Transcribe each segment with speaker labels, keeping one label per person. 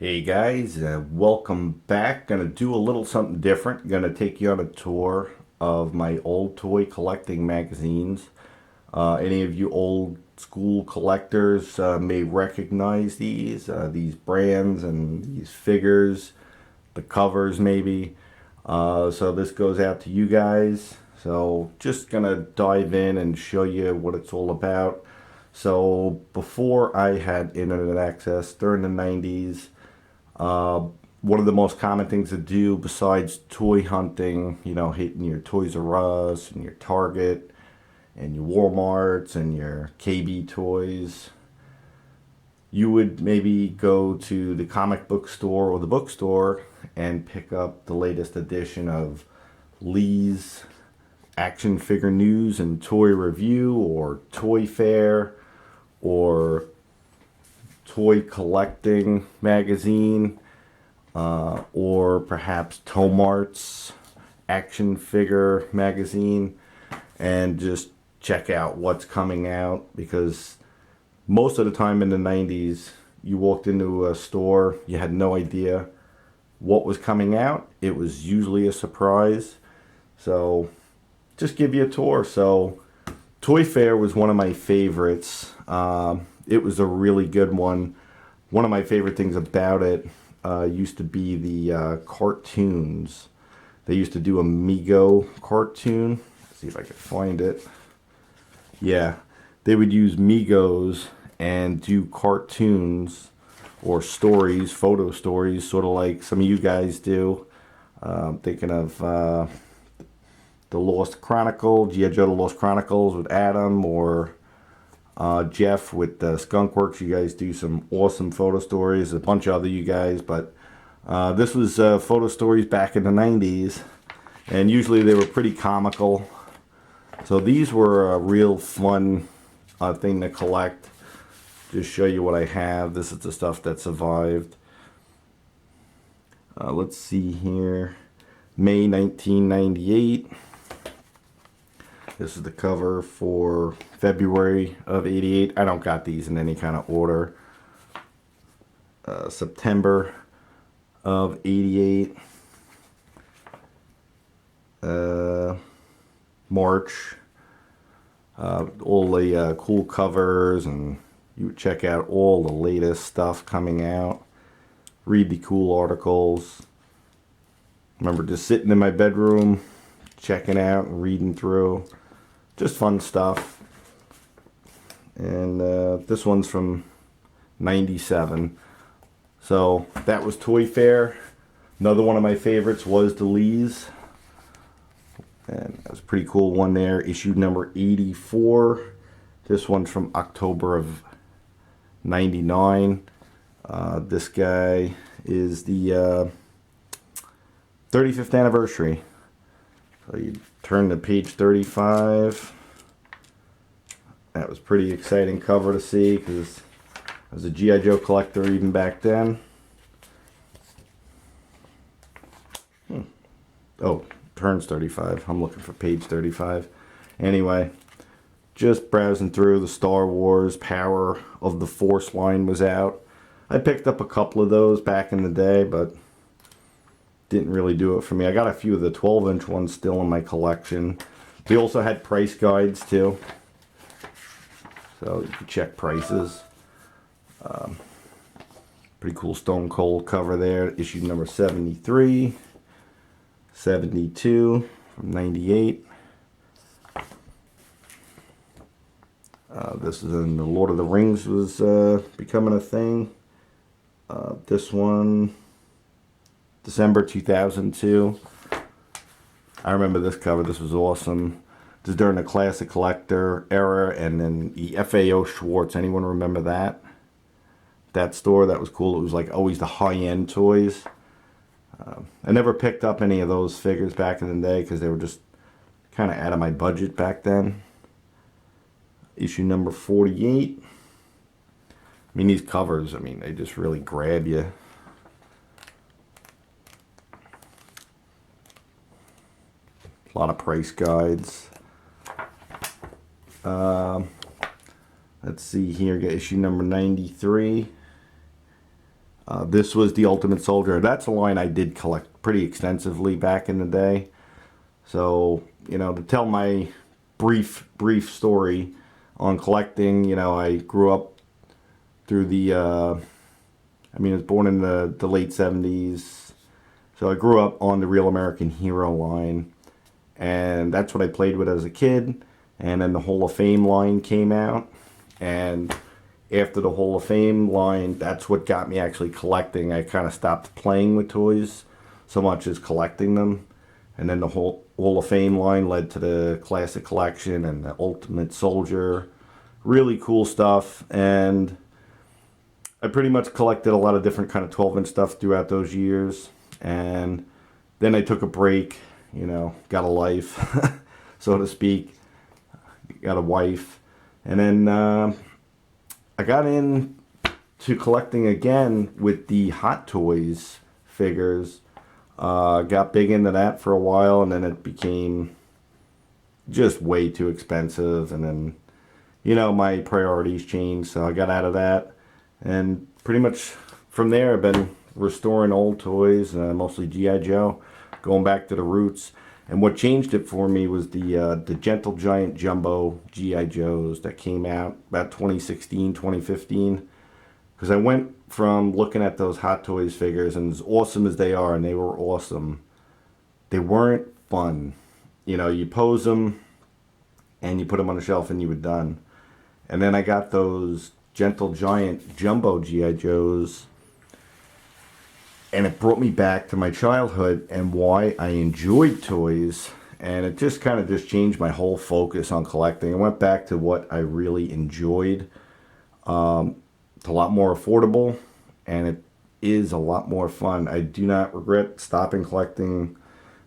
Speaker 1: Hey guys, welcome back. Gonna do a little something different. Gonna take you on a tour of my old toy collecting magazines. Any of you old school collectors may recognize these brands and these figures, the covers maybe. So this goes out to you guys. So just gonna dive in and show you what it's all about. So before I had internet access during the 90s, one of the most common things to do besides toy hunting, hitting your Toys R Us and your Target and your Walmarts and your KB Toys, you would maybe go to the comic book store or the bookstore and pick up the latest edition of Lee's Action Figure News and Toy Review, or Toy Fair, or Toy Collecting Magazine, or perhaps Tomart's Action Figure Magazine, and just check out what's coming out, because most of the time in the 90s you walked into a store, you had no idea what was coming out. It was usually a surprise. So just give you a tour. So Toy Fair was one of my favorites. It was a really good one. One of my favorite things about it used to be the cartoons. They used to do a Mego cartoon. Let's see if I can find it. Yeah, they would use Megos and do cartoons or stories, photo stories, sort of like some of you guys do. Thinking of the Lost Chronicle, G.I. Joe The Lost Chronicles with Adam, or Jeff with Skunk Works. You guys do some awesome photo stories. A bunch of other you guys, but this was photo stories back in the 90s, and usually they were pretty comical. So these were a real fun thing to collect. Just show you what I have. This is the stuff that survived. Let's see here. May 1998. This is the cover for February of 88. I don't got these in any kind of order. September of 88. March. All the cool covers, and you would check out all the latest stuff coming out. Read the cool articles. Remember just sitting in my bedroom, checking out and reading through. Just fun stuff. And this one's from 97. So that was Toy Fair. Another one of my favorites was the Lee's. And that was a pretty cool one there. Issue number 84. This one's from October of 99. This guy is the 35th anniversary. So you turn to page 35. That was pretty exciting cover to see, because I was a G.I. Joe collector even back then. Oh, turns 35. I'm looking for page 35. Anyway, just browsing through. The Star Wars Power of the Force line was out. I picked up a couple of those back in the day, but didn't really do it for me. I got a few of the 12-inch ones still in my collection. They also had price guides too, so you can check prices. Pretty cool Stone Cold cover there. Issue number 73, 72 from 98. This is in the Lord of the Rings was becoming a thing. This one, December 2002. I remember this cover. This was awesome. This is during the Classic Collector era, and then the FAO Schwartz. Anyone remember that? That store? That was cool. It was like always the high-end toys. I never picked up any of those figures back in the day because they were just kind of out of my budget back then. Issue number 48. I mean, these covers, they just really grab you. A lot of price guides. Let's see here. Got issue number 93. This was the Ultimate Soldier. That's a line I did collect pretty extensively back in the day. So, you know, to tell my brief story on collecting, you know, I grew up through the, I mean, I was born in the late 70s. So I grew up on the Real American Hero line. And that's what I played with as a kid. And then the Hall of Fame line came out. And after the Hall of Fame line, that's what got me actually collecting. I kind of stopped playing with toys so much as collecting them. And then the Hall of Fame line led to the Classic Collection and the Ultimate Soldier. Really cool stuff. And I pretty much collected a lot of different kind of 12-inch stuff throughout those years. And then I took a break, you know, got a life, so to speak. Got a wife. And then I got into collecting again with the Hot Toys figures. Got big into that for a while, and then it became just way too expensive. And then, you know, my priorities changed, so I got out of that. And pretty much from there, I've been restoring old toys, mostly G.I. Joe, going back to the roots. And what changed it for me was the Gentle Giant Jumbo G.I. Joes that came out about 2016, 2015. Because I went from looking at those Hot Toys figures, and as awesome as they are, and they were awesome, they weren't fun. You know, you pose them, and you put them on the shelf, and you were done. And then I got those Gentle Giant Jumbo G.I. Joes, and it brought me back to my childhood and why I enjoyed toys. And it just kind of just changed my whole focus on collecting. I went back to what I really enjoyed. It's a lot more affordable, and it is a lot more fun. I do not regret stopping collecting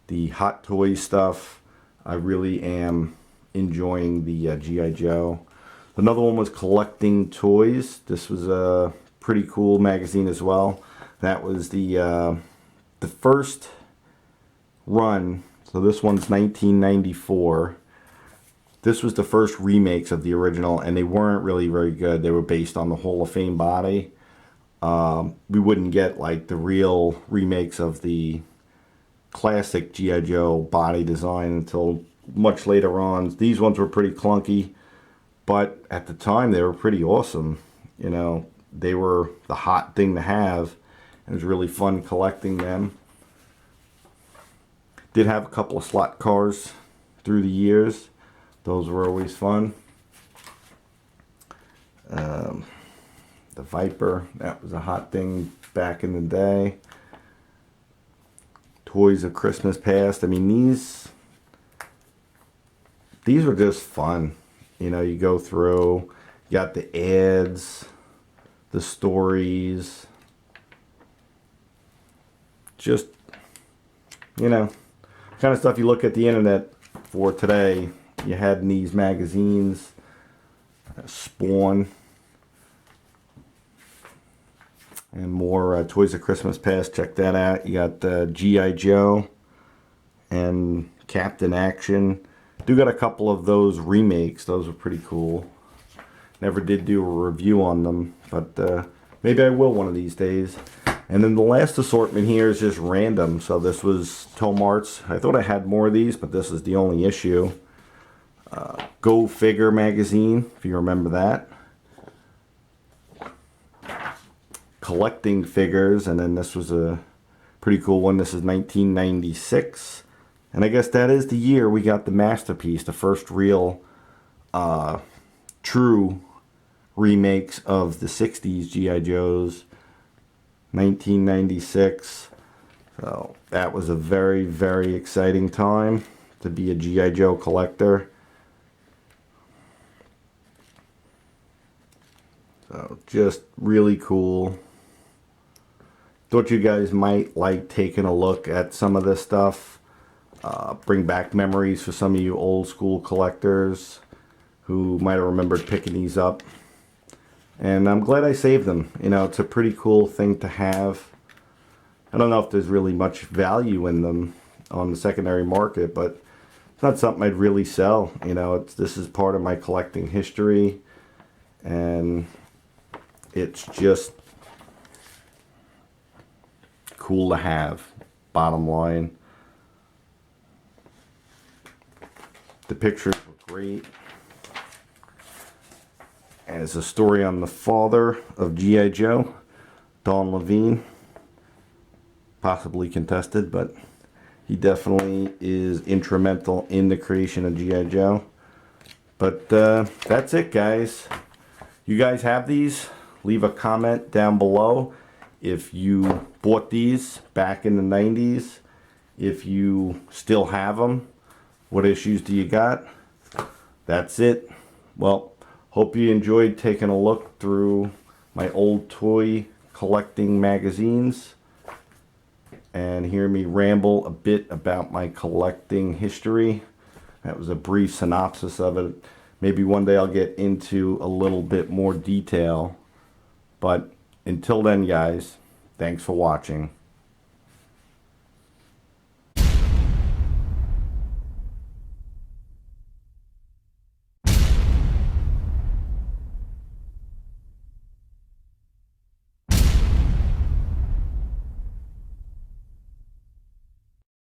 Speaker 1: the Hot Toys stuff. I really am enjoying the G.I. Joe. Another one was Collecting Toys. This was a pretty cool magazine as well. That was the first run. So this one's 1994. This was the first remakes of the original, and they weren't really very good. They were based on the Hall of Fame body. We wouldn't get like the real remakes of the classic G.I. Joe body design until much later on. These ones were pretty clunky, but at the time they were pretty awesome. You know, they were the hot thing to have. It was really fun collecting them. Did have a couple of slot cars through the years. Those were always fun. The Viper, that was a hot thing back in the day. Toys of Christmas Past. I mean, these were just fun. You know, you go through, you got the ads, the stories. Just, you know, kind of stuff you look at the internet for today. You had in these magazines, Spawn, and more Toys of Christmas Past. Check that out. You got G.I. Joe and Captain Action. Do got a couple of those remakes. Those are pretty cool. Never did do a review on them, but maybe I will one of these days. And then the last assortment here is just random. So this was Tom Arts. I thought I had more of these, but this is the only issue. Go Figure magazine, if you remember that. Collecting figures, and then this was a pretty cool one. This is 1996. And I guess that is the year we got the Masterpiece, the first real true remakes of the 60s G.I. Joes. 1996. So that was a very, very exciting time to be a G.I. Joe collector. So just really cool. Thought you guys might like taking a look at some of this stuff. Bring back memories for some of you old school collectors who might have remembered picking these up. And I'm glad I saved them. You know, it's a pretty cool thing to have. I don't know if there's really much value in them on the secondary market, but it's not something I'd really sell. You know, this is part of my collecting history, and it's just cool to have. Bottom line. The pictures were great. And it's a story on the father of G.I. Joe, Don Levine. Possibly contested, but he definitely is instrumental in the creation of G.I. Joe. But that's it, guys. You guys have these? Leave a comment down below if you bought these back in the 90s. If you still have them, what issues do you got? That's it. Well, hope you enjoyed taking a look through my old toy collecting magazines and hear me ramble a bit about my collecting history. That was a brief synopsis of it. Maybe one day I'll get into a little bit more detail. But until then, guys, thanks for watching.